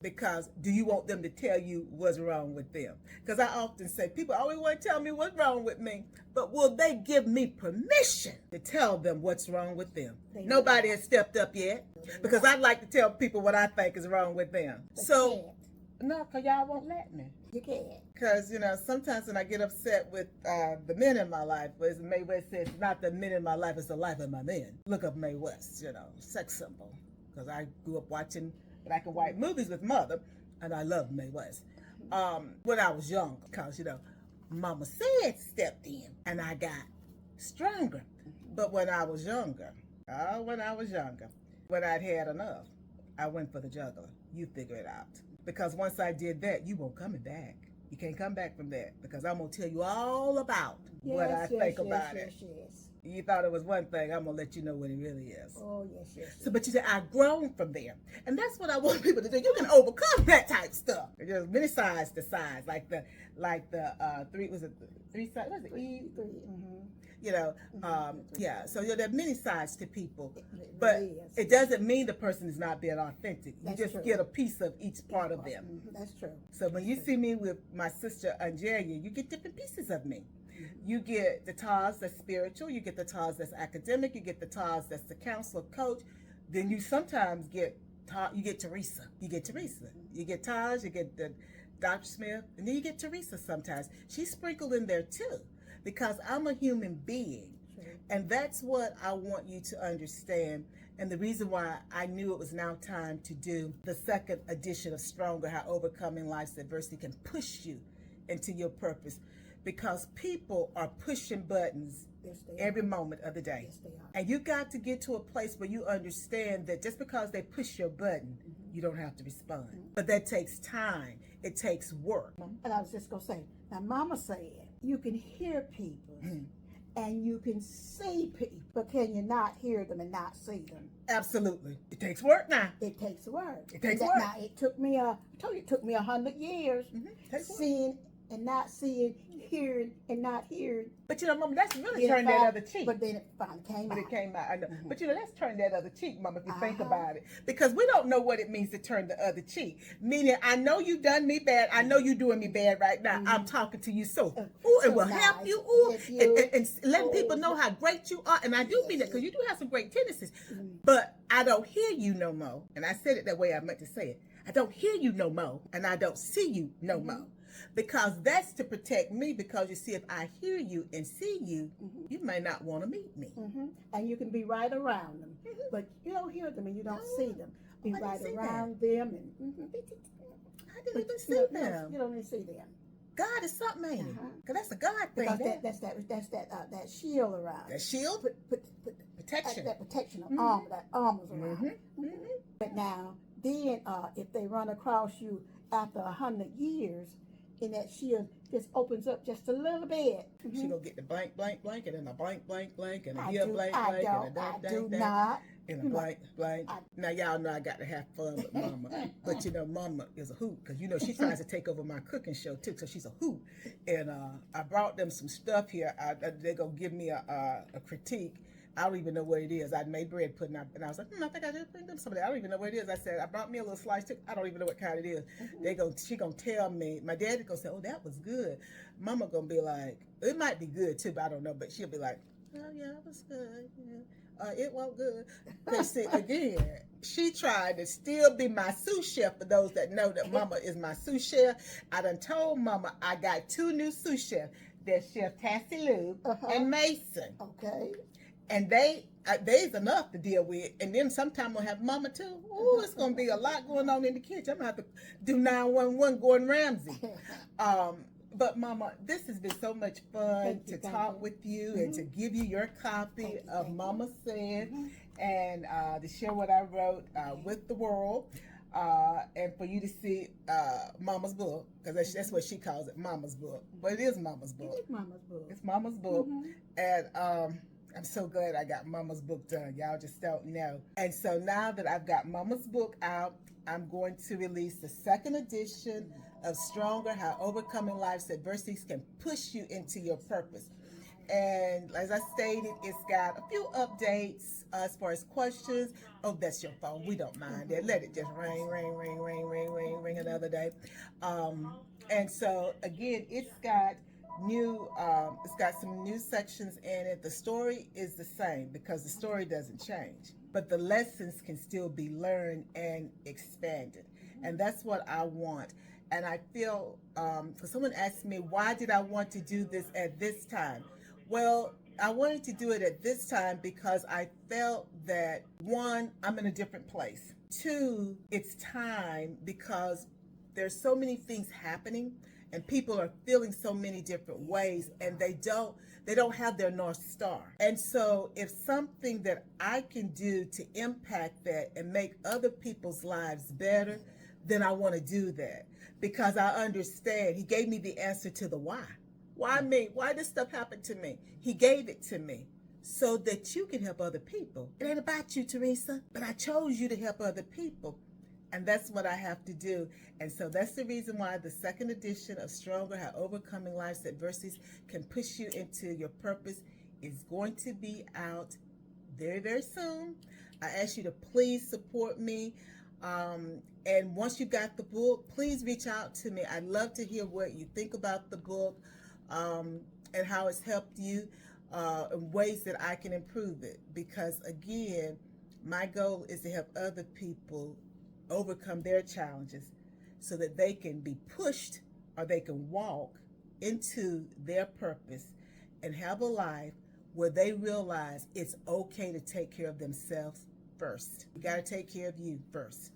Because do you want them to tell you what's wrong with them? Because I often say people always want to tell me what's wrong with me, but will they give me permission to tell them what's wrong with them? Nobody has stepped up yet, because I'd like to tell people what I think is wrong with them. So no, because y'all won't let me. You can't. Because, sometimes when I get upset with the men in my life, as Mae West says, not the men in my life, it's the life of my men. Look up Mae West, sex symbol. Because I grew up watching black and white movies with mother, and I love Mae West. When I was young, because, Mama said stepped in, and I got stronger. But when I was younger, when I'd had enough, I went for the juggler. You figure it out. Because once I did that, you won't coming back. You can't come back from that, because I'm going to tell you all about what I think about it. Yes. You thought it was one thing, I'm going to let you know what it really is. Oh, yes. So, but you said, I've grown from there. And that's what I want people to do. You can overcome that type stuff. There's many sides to sides, like the three sides, was it Eve? Yeah, so there are many sides to people, but it doesn't mean the person is not being authentic. You just get a piece of each part of them. That's true. So when you see me with my sister Angelia, you get different pieces of me. You get the Taz that's spiritual, you get the Taz that's academic, you get the Taz that's the counselor, coach. Then you sometimes get Teresa. You get Taj, you get the Dr. Smith, and then you get Teresa sometimes. She's sprinkled in there too, because I'm a human being. Sure. And that's what I want you to understand. And the reason why I knew it was now time to do the second edition of Stronger, How Overcoming Life's Adversity Can Push You into Your Purpose. Because people are pushing buttons every moment of the day. Yes, they are. And you got to get to a place where you understand that just because they push your button, you don't have to respond. But that takes time. It takes work. And I was just going to say, now Mama said, you can hear people and you can see people, but can you not hear them and not see them? Absolutely. It takes work now. It takes work. It takes work. Now, it took me 100 years seeing and not seeing, hearing and not hearing. But Mama, that's really turned that other cheek. But then it finally came out. It came out. I know. But let's turn that other cheek, Mama, if you think about it. Because we don't know what it means to turn the other cheek. Meaning, I know you done me bad. I know you doing me bad right now. I'm talking to you so. It will help you. And letting people know how great you are. And I do mean that, because you do have some great tendencies. But I don't hear you no more. And I said it that way I meant to say it. I don't hear you no more. And I don't see you no more. Because that's to protect me, because you see, if I hear you and see you, you may not want to meet me. And you can be right around them, but you don't hear them and you don't see them. Be right around them and I didn't even see them. You don't even see them. God is something, ain't it? Because that's a God thing. Because that's that shield around. That shield? Protection. That protection of armor, that armor's around. But now, then if they run across you after 100 years, and that shield just opens up just a little bit. She gonna get the blank, blank, blank, and then a blank, blank, blank, and a here blank, blank, and a I do not. And a blank, blank. Now y'all know I got to have fun with Mama, but Mama is a hoot, because she tries to take over my cooking show too, so she's a hoot. And I brought them some stuff here. They're gonna give me a critique. I don't even know what it is. I made bread pudding, and I was like, I think I just bring them some of that. I don't even know what it is. I said, I brought me a little slice too. I don't even know what kind it is. She gonna tell me. My daddy gonna say, oh, that was good. Mama gonna be like, it might be good too, but I don't know. But she'll be like, oh yeah, it was good. Yeah. It wasn't good. Because see, again, she tried to still be my sous chef. For those that know that Mama is my sous chef, I done told Mama I got 2 new sous chefs. There's Chef Tassie Lou and Mason. Okay. And they's enough to deal with. And then sometime we'll have Mama too. Ooh, it's going to be a lot going on in the kitchen. I'm going to have to do 911 Gordon Ramsay. But Mama, this has been so much fun to talk with you and to give you your copy of Mama Said and to share what I wrote with the world. And for you to see Mama's book, because that's what she calls it, Mama's book. But it is Mama's book. It is Mama's book. It's Mama's book. And I'm so glad I got Mama's book done. Y'all just don't know. And so now that I've got Mama's book out, I'm going to release the second edition of Stronger, How Overcoming Life's Adversities Can Push You into Your Purpose. And as I stated, it's got a few updates as far as questions. Oh, that's your phone. We don't mind that. Let it just ring, ring, ring, ring, ring, ring, ring another day. And so again, it's got it's got some new sections in it. The story is the same because the story doesn't change, but the lessons can still be learned and expanded. And that's what I want. And I feel, because someone asked me, why did I want to do this at this time? Well, I wanted to do it at this time because I felt that, one, I'm in a different place. Two, it's time because there's so many things happening and people are feeling so many different ways, and they don't have their North Star. And so if something that I can do to impact that and make other people's lives better, then I want to do that, because I understand he gave me the answer to the why. Why me? Why this stuff happened to me? He gave it to me so that you can help other people. It ain't about you, Teresa, but I chose you to help other people. And that's what I have to do. And so that's the reason why the second edition of Stronger, How Overcoming Life's Adversities Can Push You Into Your Purpose is going to be out very, very soon. I ask you to please support me. And once you got the book, please reach out to me. I'd love to hear what you think about the book, and how it's helped you, in ways that I can improve it. Because again, my goal is to help other people overcome their challenges so that they can be pushed or they can walk into their purpose and have a life where they realize it's okay to take care of themselves first. You got to take care of you first.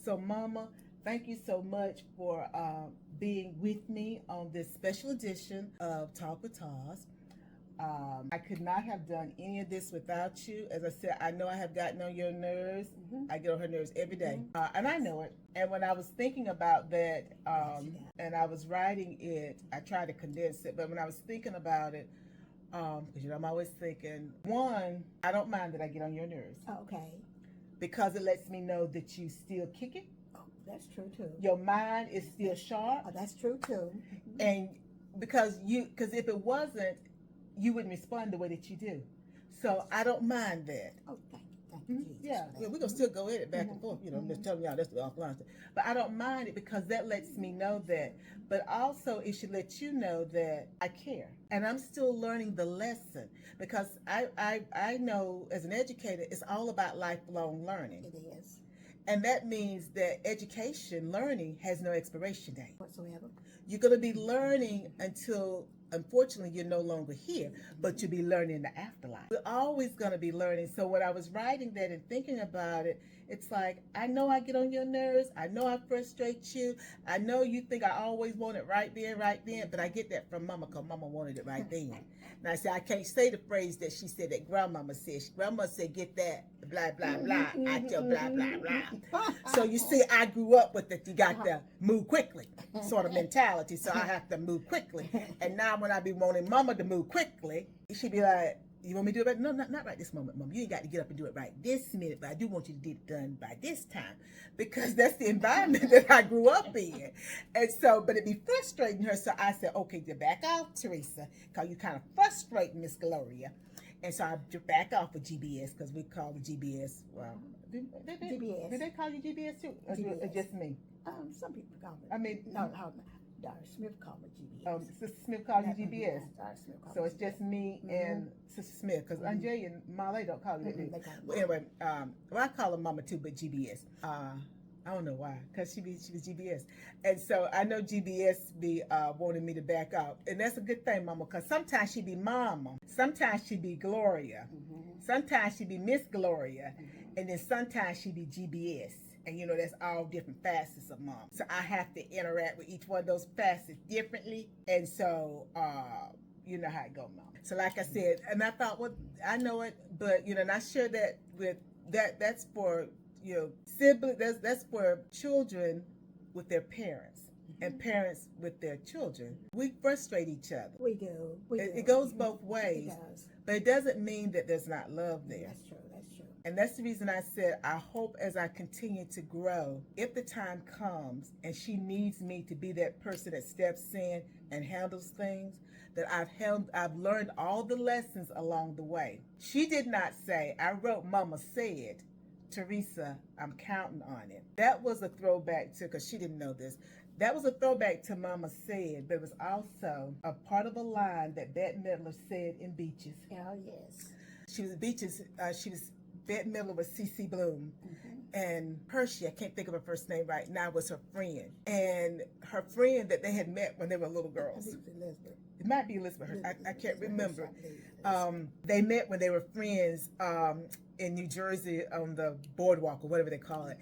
So Mama, thank you so much for being with me on this special edition of Talk with Taz. I could not have done any of this without you. As I said, I know I have gotten on your nerves. I get on her nerves every day, and I know it. And when I was thinking about that, and I was writing it, I tried to condense it, but when I was thinking about it, because I'm always thinking, one, I don't mind that I get on your nerves. Okay. Because it lets me know that you still kicking. Oh, that's true too. Your mind is still sharp. Oh, that's true too. And because if it wasn't, you wouldn't respond the way that you do. So I don't mind that. Oh, thank you, Jesus. Yeah, we're going to still go at it back and forth. I'm just telling y'all that's the offline stuff. But I don't mind it because that lets me know that. But also it should let you know that I care. And I'm still learning the lesson, because I know as an educator, it's all about lifelong learning. It is. And that means that education, learning, has no expiration date. Whatsoever. You're going to be learning until, unfortunately, you're no longer here, but you'll be learning in the afterlife. We're always going to be learning. So when I was writing that and thinking about it, it's like, I know I get on your nerves. I know I frustrate you. I know you think I always want it right then, but I get that from Mama, because Mama wanted it right then. Now, I say, I can't say the phrase that she said that Grandmama said. Grandma said, get that blah, blah, blah, out your blah, blah, blah. So you see, I grew up with it. You got to move quickly sort of mentality. So I have to move quickly. And now when I be wanting Mama to move quickly, she be like, you want me to do it right? No, not right this moment, Mom. You ain't got to get up and do it right this minute, but I do want you to get it done by this time, because that's the environment that I grew up in. And so, but it'd be frustrating her. So I said, okay, to back off, Teresa, because you kind of frustrate Miss Gloria. And so I back off with GBS, because we call it GBS. Well, GBS. Did they call you GBS too? Or GBS. just me? Some people call me. I mean, no. Dr. Smith called me GBS. Sister Smith called you GBS. Dr. Smith called So me it's just me and Sister Smith, because Andre and Marley don't call you that. They call me Well, anyway, well, I call her Mama too, but GBS. I don't know why, because she was GBS. And so I know GBS be wanting me to back out. And that's a good thing, Mama, because sometimes she be Mama. Sometimes she be Gloria. Sometimes she be Miss Gloria. And then sometimes she be GBS. And you know, that's all different facets of Mom. So I have to interact with each one of those facets differently. And so, you know how it go, Mom. So like I said, and I thought, well, I know it, but, you know, not sure that with that's for, you know, siblings, that's for children with their parents and parents with their children. We frustrate each other. We do. It goes both ways. It does. But it doesn't mean that there's not love there. That's true. That's true. And that's the reason I said, I hope as I continue to grow, if the time comes and she needs me to be that person that steps in and handles things, that I've learned all the lessons along the way. She did not say, I wrote Mama Said, Teresa, I'm counting on it. That was a throwback to, because she didn't know this, that was a throwback to Mama Said, but it was also a part of a line that Bette Midler said in Beaches. Oh, yes. She was Beaches, Bette Midler was CeCe Bloom. And Hershey, I can't think of her first name right now, was her friend. And her friend that they had met when they were little girls. I think it's Elizabeth. It might be Elizabeth. I can't remember. Elizabeth. They met when they were friends in New Jersey on the boardwalk or whatever they call it.